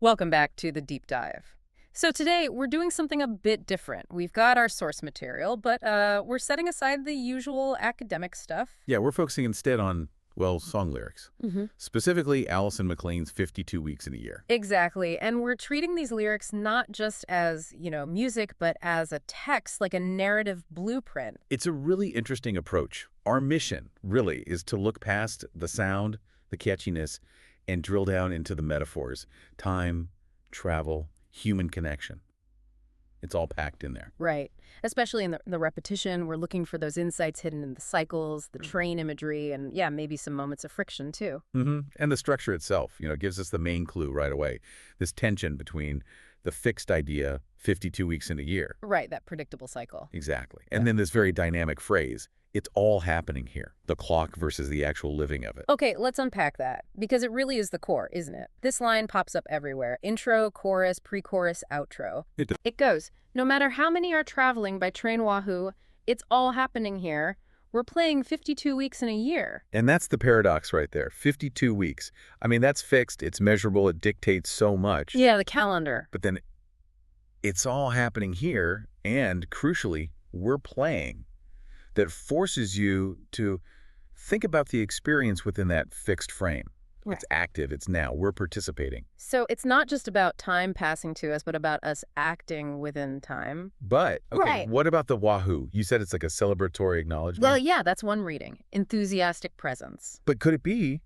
Welcome back to the deep dive. So today we're doing something a bit different. We've got our source material, but we're setting aside the usual academic stuff. Yeah, we're focusing instead on, well, song lyrics. Specifically, Alison McLean's 52 Weeks in a Year. Exactly. And we're treating these lyrics not just as, music, but as a text, like a narrative blueprint. It's a really interesting approach. Our mission, really, is to look past the sound, the catchiness, and drill down into the metaphors. Time, travel, human connection. It's all packed in there. Right. Especially in the repetition, we're looking for those insights hidden in the cycles, the train imagery, and yeah, maybe some moments of friction too. And the structure itself, gives us the main clue right away. This tension between the fixed idea, 52 weeks in a year. Right, that predictable cycle. Exactly. And then this very dynamic phrase, it's all happening here. The clock versus the actual living of it. Okay, let's unpack that, because it really is the core, isn't it? This line pops up everywhere. Intro, chorus, pre-chorus, outro. It goes, no matter how many are traveling by train Wahoo, it's all happening here. We're playing 52 weeks in a year. And that's the paradox right there. 52 weeks. I mean, that's fixed. It's measurable. It dictates so much. Yeah, the calendar. But then it's all happening here. And crucially, we're playing. That forces you to think about the experience within that fixed frame. Right. It's active. It's now. We're participating. So it's not just about time passing to us, but about us acting within time. But, okay, Right. What about the Wahoo? You said it's like a celebratory acknowledgement. Well, yeah, that's one reading. Enthusiastic presence. But could it be,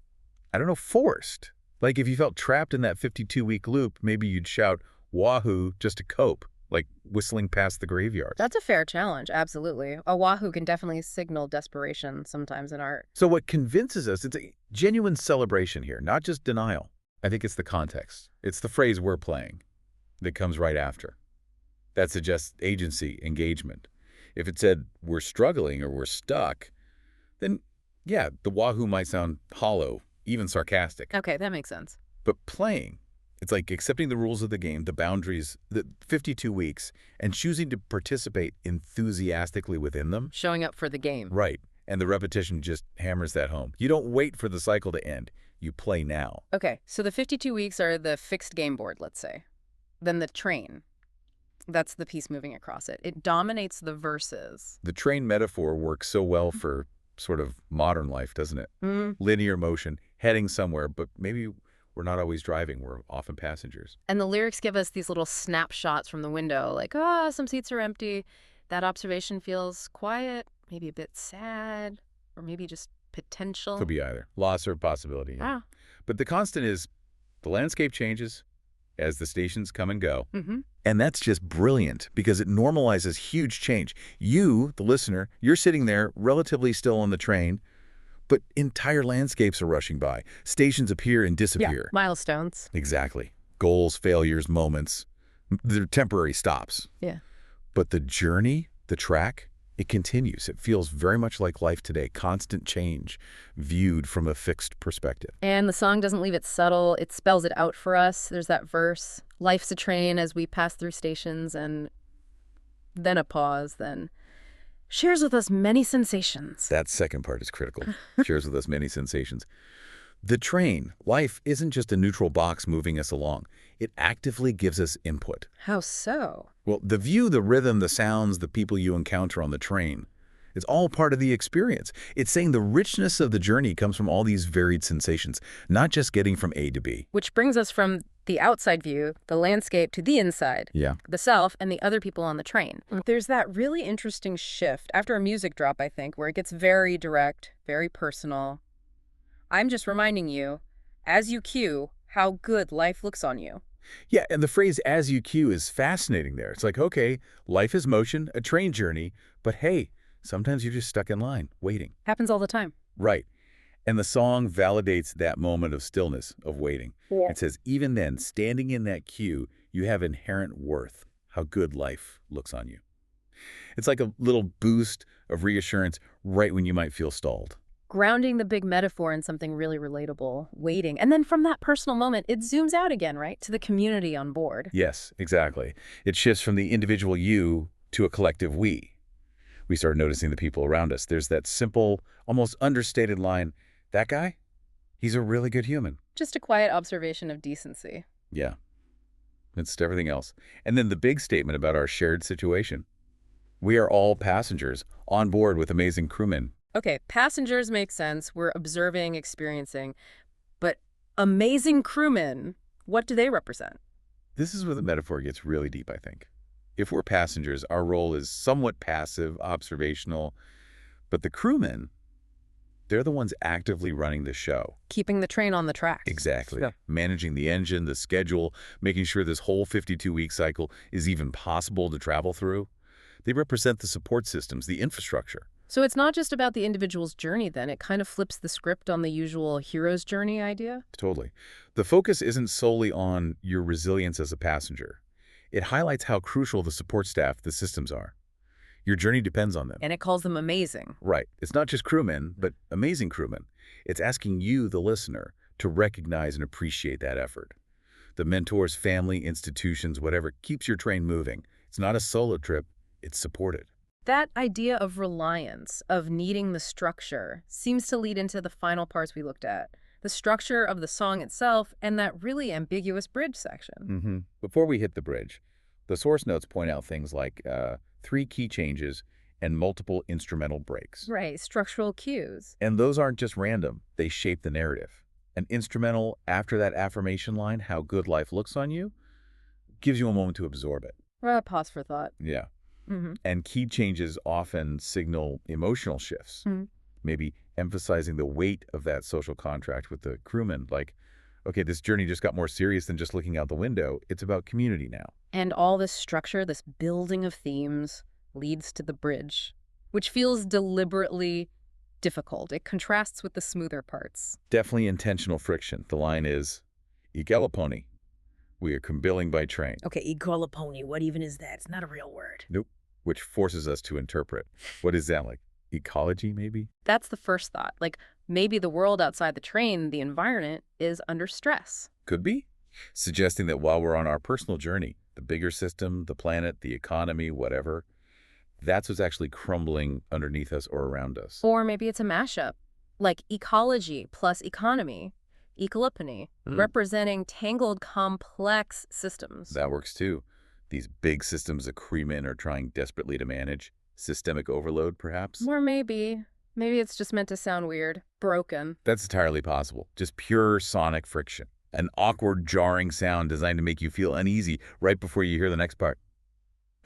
I don't know, forced? Like if you felt trapped in that 52-week loop, maybe you'd shout Wahoo just to cope, like whistling past the graveyard. That's a fair challenge, absolutely. A Wahoo can definitely signal desperation sometimes in art. So what convinces us, it's a genuine celebration here, not just denial. I think it's the context. It's the phrase we're playing that comes right after. That suggests agency, engagement. If it said we're struggling or we're stuck, then yeah, the Wahoo might sound hollow, even sarcastic. Okay, that makes sense. But playing, it's like accepting the rules of the game, the boundaries, the 52 weeks, and choosing to participate enthusiastically within them. Showing up for the game. Right. And the repetition just hammers that home. You don't wait for the cycle to end. You play now. Okay, so the 52 weeks are the fixed game board, let's say. Then the train. That's the piece moving across it. It dominates the verses. The train metaphor works so well for sort of modern life, doesn't it? Linear motion, heading somewhere, but maybe we're not always driving. We're often passengers. And the lyrics give us these little snapshots from the window, like, some seats are empty. That observation feels quiet, maybe a bit sad, or maybe just potential. Could be either. Loss or possibility. Yeah. Ah. But the constant is the landscape changes as the stations come and go. Mm-hmm. And that's just brilliant because it normalizes huge change. You, the listener, you're sitting there relatively still on the train, but entire landscapes are rushing by. Stations appear and disappear. Yeah, milestones. Exactly. Goals, failures, moments. They're temporary stops. Yeah. But the journey, the track, it continues. It feels very much like life today. Constant change, viewed from a fixed perspective. And the song doesn't leave it subtle. It spells it out for us. There's that verse, life's a train as we pass through stations, and then a pause, then shares with us many sensations. That second part is critical. Shares with us many sensations. The train, life, isn't just a neutral box moving us along. It actively gives us input. How so? Well, the view, the rhythm, the sounds, the people you encounter on the train, it's all part of the experience. It's saying the richness of the journey comes from all these varied sensations, not just getting from A to B. Which brings us from the outside view, the landscape, to the inside. Yeah. The self and the other people on the train. There's that really interesting shift after a music drop, I think, where it gets very direct, very personal. I'm just reminding you, as you cue, how good life looks on you. Yeah, and the phrase "as you cue" is fascinating there. It's like, okay, life is motion, a train journey, but hey, sometimes you're just stuck in line, waiting. Happens all the time. Right. And the song validates that moment of stillness, of waiting. Yeah. It says, even then, standing in that queue, you have inherent worth, how good life looks on you. It's like a little boost of reassurance right when you might feel stalled. Grounding the big metaphor in something really relatable, waiting. And then from that personal moment, it zooms out again, right, to the community on board. Yes, exactly. It shifts from the individual you to a collective we. We start noticing the people around us. There's that simple, almost understated line, that guy, he's a really good human. Just a quiet observation of decency. Yeah. It's everything else. And then the big statement about our shared situation. We are all passengers on board with amazing crewmen. Okay, passengers make sense. We're observing, experiencing. But amazing crewmen, what do they represent? This is where the metaphor gets really deep, I think. If we're passengers, our role is somewhat passive, observational, but the crewmen, they're the ones actively running the show. Keeping the train on the tracks. Exactly. Yeah. Managing the engine, the schedule, making sure this whole 52-week cycle is even possible to travel through. They represent the support systems, the infrastructure. So it's not just about the individual's journey then. It kind of flips the script on the usual hero's journey idea. Totally. The focus isn't solely on your resilience as a passenger. It highlights how crucial the support staff, the systems are. Your journey depends on them. And it calls them amazing. Right. It's not just crewmen, but amazing crewmen. It's asking you, the listener, to recognize and appreciate that effort. The mentors, family, institutions, whatever, keeps your train moving. It's not a solo trip. It's supported. That idea of reliance, of needing the structure, seems to lead into the final parts we looked at. The structure of the song itself and that really ambiguous bridge section. Before we hit the bridge, the source notes point out things like 3 key changes and multiple instrumental breaks. Right, structural cues. And those aren't just random. They shape the narrative. An instrumental after that affirmation line, how good life looks on you, gives you a moment to absorb it. Pause for thought. Yeah. And key changes often signal emotional shifts, maybe emphasizing the weight of that social contract with the crewmen. Like, okay, this journey just got more serious than just looking out the window. It's about community now. And all this structure, this building of themes, leads to the bridge, which feels deliberately difficult. It contrasts with the smoother parts. Definitely intentional friction. The line is, "Igalaponi, we are billing by train." Okay, ecolopony, what even is that? It's not a real word. Nope. Which forces us to interpret. What is that, like ecology, maybe? That's the first thought. Like, maybe the world outside the train, the environment, is under stress. Could be. Suggesting that while we're on our personal journey, the bigger system, the planet, the economy, whatever, that's what's actually crumbling underneath us or around us. Or maybe it's a mashup, like ecology plus economy, ecolopony, representing tangled, complex systems. That works too. These big systems that crewmen are trying desperately to manage. Systemic overload, perhaps? Or maybe it's just meant to sound weird. Broken. That's entirely possible. Just pure sonic friction. An awkward, jarring sound designed to make you feel uneasy right before you hear the next part.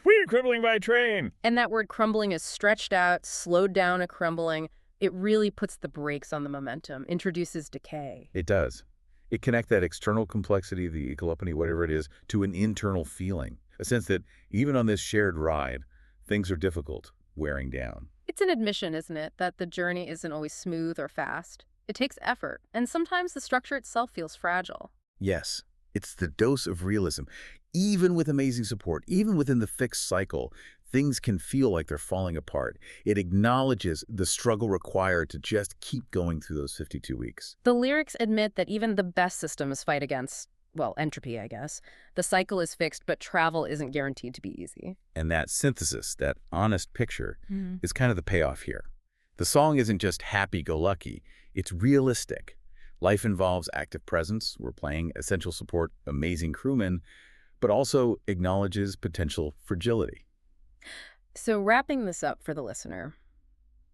We're crumbling by train! And that word crumbling is stretched out, slowed down a crumbling. It really puts the brakes on the momentum, introduces decay. It does. It connects that external complexity, the ecolopony, whatever it is, to an internal feeling. A sense that even on this shared ride, things are difficult, wearing down. It's an admission, isn't it, that the journey isn't always smooth or fast. It takes effort, and sometimes the structure itself feels fragile. Yes, it's the dose of realism. Even with amazing support, even within the fixed cycle, things can feel like they're falling apart. It acknowledges the struggle required to just keep going through those 52 weeks. The lyrics admit that even the best systems fight against, well, entropy, I guess. The cycle is fixed, but travel isn't guaranteed to be easy. And that synthesis, that honest picture, is kind of the payoff here. The song isn't just happy-go-lucky. It's realistic. Life involves active presence. We're playing essential support, amazing crewmen, but also acknowledges potential fragility. So wrapping this up for the listener,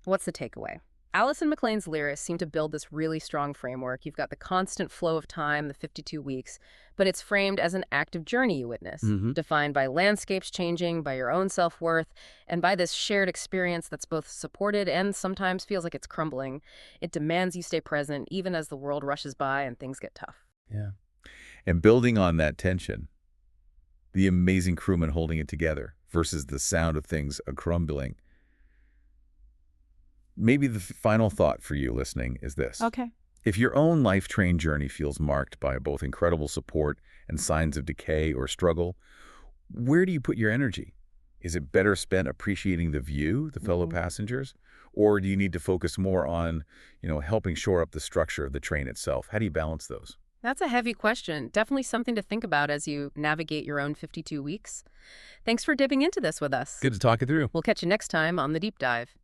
what's the takeaway? Alison McLean's lyrics seem to build this really strong framework. You've got the constant flow of time, the 52 weeks, but it's framed as an active journey you witness, defined by landscapes changing, by your own self-worth, and by this shared experience that's both supported and sometimes feels like it's crumbling. It demands you stay present, even as the world rushes by and things get tough. Yeah. And building on that tension, the amazing crewmen holding it together versus the sound of things a-crumbling. Maybe the final thought for you listening is this. Okay. If your own life train journey feels marked by both incredible support and signs of decay or struggle, where do you put your energy? Is it better spent appreciating the view, the fellow passengers? Or do you need to focus more on, helping shore up the structure of the train itself? How do you balance those? That's a heavy question. Definitely something to think about as you navigate your own 52 weeks. Thanks for dipping into this with us. Good to talk it through. We'll catch you next time on The Deep Dive.